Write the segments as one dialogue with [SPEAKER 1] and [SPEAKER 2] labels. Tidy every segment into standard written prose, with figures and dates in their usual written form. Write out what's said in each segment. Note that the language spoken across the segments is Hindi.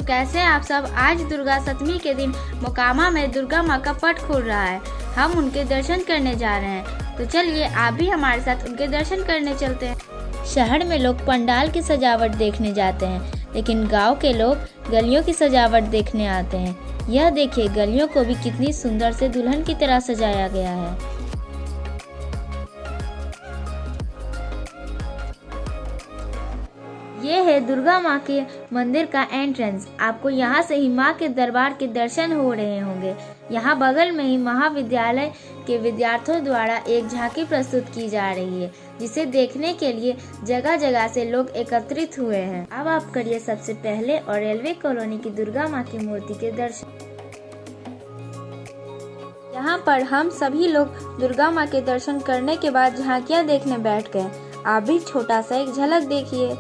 [SPEAKER 1] कैसे हैं आप सब। आज दुर्गा सप्तमी के दिन मोकामा में दुर्गा माँ का पट खुल रहा है। हम उनके दर्शन करने जा रहे हैं, तो चलिए आप भी हमारे साथ उनके दर्शन करने चलते हैं। शहर में लोग पंडाल की सजावट देखने जाते हैं, लेकिन गांव के लोग गलियों की सजावट देखने आते हैं। यह देखिए, गलियों को भी कितनी सुंदर से दुल्हन की तरह सजाया गया है। ये है दुर्गा माँ के मंदिर का एंट्रेंस। आपको यहाँ से ही माँ के दरबार के दर्शन हो रहे होंगे। यहाँ बगल में ही महाविद्यालय के विद्यार्थियों द्वारा एक झांकी प्रस्तुत की जा रही है, जिसे देखने के लिए जगह जगह से लोग एकत्रित हुए हैं। अब आप करिए सबसे पहले और रेलवे कॉलोनी की दुर्गा माँ की मूर्ति के दर्शन। यहाँ पर हम सभी लोग दुर्गा माँ के दर्शन करने के बाद झांकियाँ देखने बैठ गए। आप भी छोटा सा एक झलक देखिए।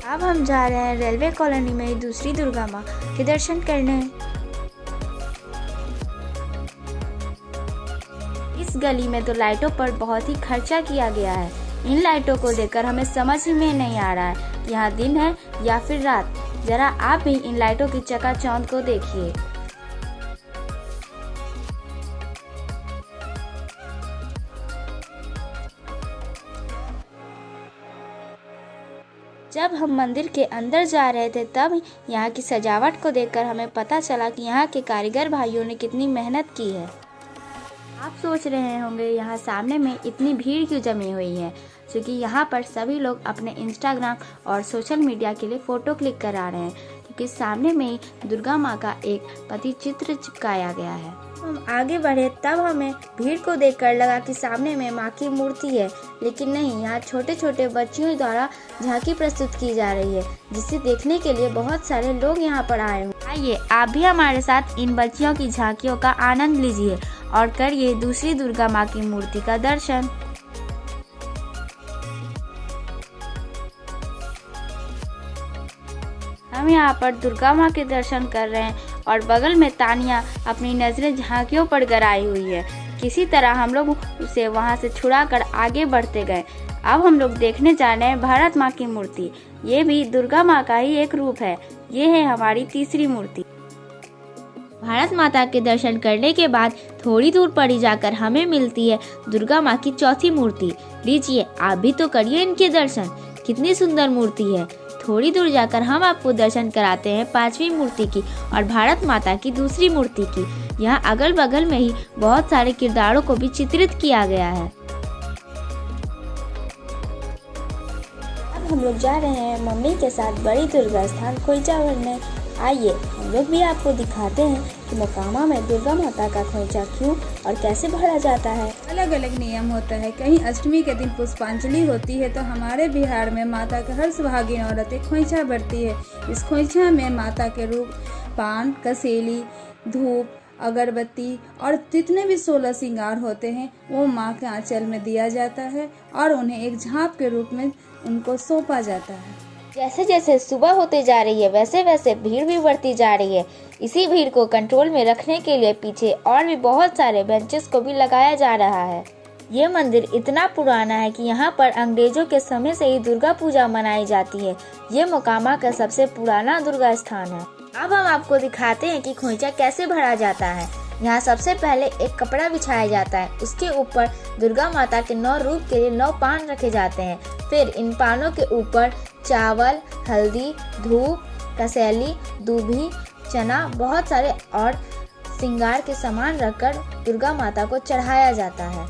[SPEAKER 1] अब हम जा रहे हैं रेलवे कॉलोनी में दूसरी दुर्गा माँ के दर्शन करने। इस गली में तो लाइटों पर बहुत ही खर्चा किया गया है। इन लाइटों को देखकर हमें समझ में नहीं आ रहा है कि यहाँ दिन है या फिर रात। जरा आप भी इन लाइटों की चकाचौंध को देखिए। जब हम मंदिर के अंदर जा रहे थे, तब यहाँ की सजावट को देखकर हमें पता चला कि यहाँ के कारीगर भाइयों ने कितनी मेहनत की है। आप सोच रहे होंगे यहाँ सामने में इतनी भीड़ क्यों जमी हुई है, क्योंकि यहाँ पर सभी लोग अपने इंस्टाग्राम और सोशल मीडिया के लिए फ़ोटो क्लिक करा रहे हैं, क्योंकि सामने में ही दुर्गा माँ का एक पति चित्र चिपकाया गया है। हम आगे बढ़े तब हमें भीड़ को देखकर लगा कि सामने में माँ की मूर्ति है, लेकिन नहीं, यहाँ छोटे छोटे बच्चियों द्वारा झांकी प्रस्तुत की जा रही है, जिसे देखने के लिए बहुत सारे लोग यहाँ पर आए हैं। आइए आप भी हमारे साथ इन बच्चियों की झांकियों का आनंद लीजिए और करिए दूसरी दुर्गा माँ की मूर्ति का दर्शन। हम यहाँ पर दुर्गा माँ के दर्शन कर रहे हैं और बगल में तानिया अपनी नजरें झांकियों पर गड़ाई हुई है। किसी तरह हम लोग उसे वहाँ से छुड़ाकर आगे बढ़ते गए। अब हम लोग देखने जा रहे हैं भारत माँ की मूर्ति। ये भी दुर्गा माँ का ही एक रूप है। ये है हमारी तीसरी मूर्ति। भारत माता के दर्शन करने के बाद थोड़ी दूर पर ही जाकर हमें मिलती है दुर्गा माँ की चौथी मूर्ति। लीजिए आप भी तो करिए इनके दर्शन। कितनी सुंदर मूर्ति है। थोड़ी दूर जाकर हम आपको दर्शन कराते हैं पांचवी मूर्ति की और भारत माता की दूसरी मूर्ति की। यहाँ अगल बगल में ही बहुत सारे किरदारों को भी चित्रित किया गया है। अब हम लोग जा रहे हैं मम्मी के साथ बड़ी दुर्गा स्थान खोइचा भरने। आइए हम लोग भी आपको दिखाते हैं कि मोकामा में दुर्गा माता का खोइचा क्यों और कैसे भरा जाता है।
[SPEAKER 2] अलग अलग नियम होता है। कहीं अष्टमी के दिन पुष्पांजलि होती है, तो हमारे बिहार में माता के हर सुहागिन औरतें खोइचा भरती है। इस खोइचा में माता के रूप पान, कसेली, धूप, अगरबत्ती और जितने भी 16 श्रृंगार होते हैं वो माँ के आंचल में दिया जाता है और उन्हें एक झांप के रूप में उनको सौंपा जाता है।
[SPEAKER 1] जैसे जैसे सुबह होते जा रही है, वैसे वैसे भीड़ भी बढ़ती जा रही है। इसी भीड़ को कंट्रोल में रखने के लिए पीछे और भी बहुत सारे बेंचेस को भी लगाया जा रहा है। ये मंदिर इतना पुराना है कि यहाँ पर अंग्रेजों के समय से ही दुर्गा पूजा मनाई जाती है। ये मोकामा का सबसे पुराना दुर्गा स्थान है। अब हम आपको दिखाते हैं कि खोइचा कैसे भरा जाता है। यहाँ सबसे पहले एक कपड़ा बिछाया जाता है। उसके ऊपर दुर्गा माता के 9 रूप के लिए 9 पान रखे जाते हैं। फिर इन पानों के ऊपर चावल, हल्दी, धूप, कसेली, दूभी, चना, बहुत सारे और श्रृंगार के सामान रखकर दुर्गा माता को चढ़ाया जाता है।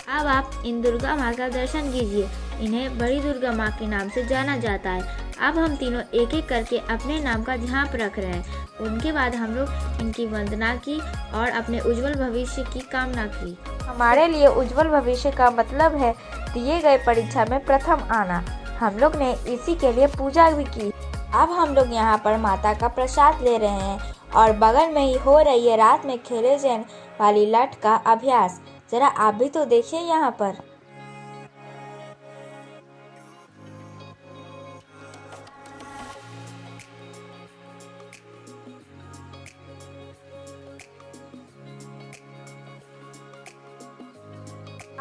[SPEAKER 1] अब आप इन दुर्गा माँ का दर्शन कीजिए। इन्हें बड़ी दुर्गा माँ के नाम से जाना जाता है। अब हम तीनों एक एक करके अपने नाम का झांप रख रहे हैं। उनके बाद हम लोग इनकी वंदना की और अपने उज्जवल भविष्य की कामना की। हमारे लिए उज्जवल भविष्य का मतलब है दिए गए परीक्षा में प्रथम आना। हम लोग ने इसी के लिए पूजा भी की। अब हम लोग यहाँ पर माता का प्रसाद ले रहे हैं और बगल में ही हो रही है रात में खेले जाने वाली लठ का अभ्यास। जरा आप भी तो देखिए यहाँ पर।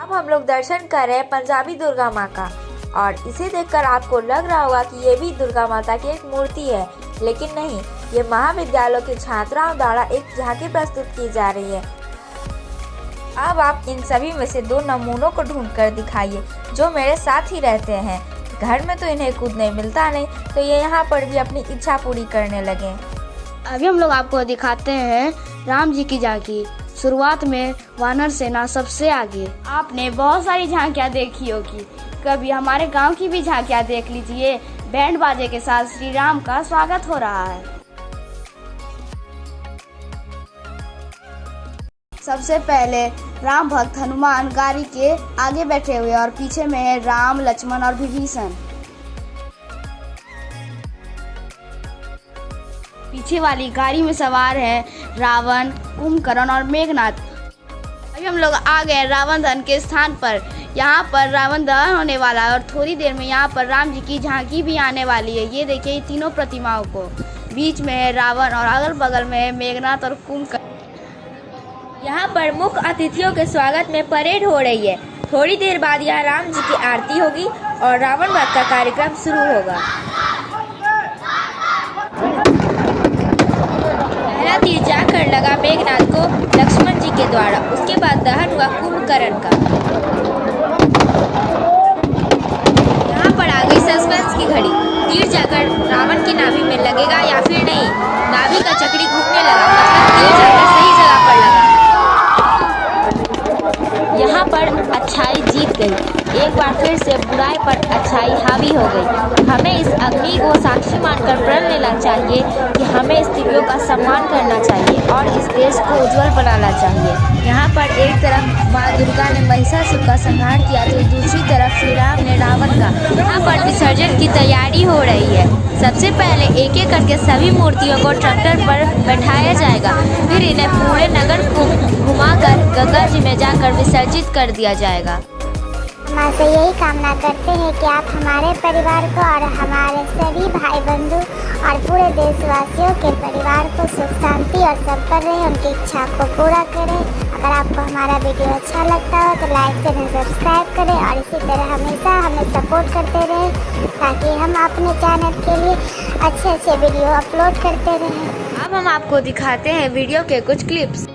[SPEAKER 1] अब हम लोग दर्शन कर रहे हैं पंजाबी दुर्गा माँ का, और इसे देखकर आपको लग रहा होगा कि ये भी दुर्गा माता की एक मूर्ति है, लेकिन नहीं, ये महाविद्यालयों के छात्राओं द्वारा एक झांकी प्रस्तुत की जा रही है। अब आप इन सभी में से 2 नमूनों को ढूंढ कर दिखाइए जो मेरे साथ ही रहते हैं। घर में तो इन्हें कूदने मिलता नहीं, तो ये यहाँ पर भी अपनी इच्छा पूरी करने लगे।
[SPEAKER 3] अभी हम लोग आपको दिखाते हैं राम जी की झांकी। शुरुआत में वानर सेना सबसे आगे। आपने बहुत सारी झांकियाँ देखी होगी, कभी हमारे गांव की भी झांकियाँ देख लीजिए। बैंड बाजे के साथ श्री राम का स्वागत हो रहा है। सबसे पहले राम भक्त हनुमान गाड़ी के आगे बैठे हुए और पीछे में है राम, लक्ष्मण और विभीषण। पीछे वाली गाड़ी में सवार है रावण, कुंभकर्ण और मेघनाथ। अभी हम लोग आ गए रावण दहन के स्थान पर। यहाँ पर रावण दहन होने वाला है और थोड़ी देर में यहाँ पर राम जी की झांकी भी आने वाली है। ये देखिए ये तीनों प्रतिमाओं को। बीच में है रावण और अगल बगल में है मेघनाथ और कुंभकर्ण।
[SPEAKER 1] यहाँ पर मुख्य अतिथियों के स्वागत में परेड हो रही है। थोड़ी देर बाद यहाँ राम जी की आरती होगी और रावण वध का कार्यक्रम शुरू होगा। पहला तीर जाकर लगा मेघनाथ को लक्ष्मण जी के द्वारा, उसके बाद दहन हुआ कुंभकर्ण का। यहाँ पर आ गई सस्पेंस की घड़ी। तीर जाकर रावण की नाभि में लगेगा या फिर नहीं। नाभि का चक्री घूमने लगा, मतलब तीर जाकर सही जगह पर लगा। यहाँ पर अच्छाई जीत गई। एक बार फिर से बुराई पर अच्छाई हावी हो गई। हमें इस अग्नि को साक्षी मानकर प्रण लेना चाहिए कि हमें स्त्रियों का सम्मान करना चाहिए और इस देश को उज्जवल बनाना चाहिए। यहाँ पर एक तरफ माँ दुर्गा ने महिषासुर का संहार किया तो दूसरी तरफ श्री राम ने रावण का। यहाँ पर विसर्जन की तैयारी हो रही है। सबसे पहले एक एक करके सभी मूर्तियों को ट्रैक्टर पर बैठाया जाएगा, फिर इन्हें पूरे नगर को घुमाकर गंगा जी में जाकर विसर्जित कर दिया जाएगा।
[SPEAKER 4] हम आपसे यही कामना करते हैं कि आप हमारे परिवार को और हमारे सभी भाई बंधु और पूरे देशवासियों के परिवार को सुख शांति और सब पर रहे, उनकी इच्छा को पूरा करें। अगर आपको हमारा वीडियो अच्छा लगता हो तो लाइक चैनल सब्सक्राइब करें और इसी तरह हमेशा हमें सपोर्ट करते रहें ताकि हम अपने चैनल के लिए अच्छे वीडियो अपलोड करते रहें।
[SPEAKER 1] अब हम आपको दिखाते हैं वीडियो के कुछ क्लिप्स।